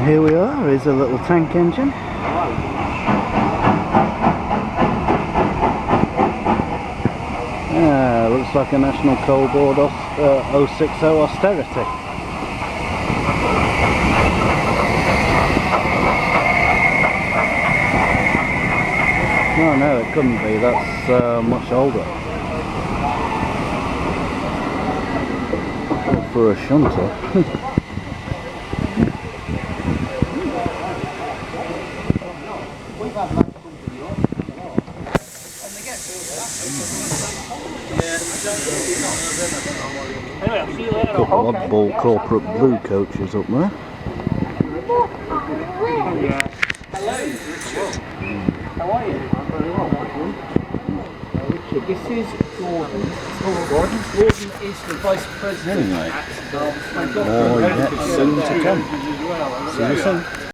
Here we are, here's a little tank engine. Looks like a National Coal Board 060 austerity. Oh no, it couldn't be, that's much older. For a shunter. Couple oddball corporate blue coaches up there. Hello, Richard. How are you? I'm very well, thank you. Richard, this is Gordon. Gordon is the Vice President at Oh, yeah, soon to come. See you soon.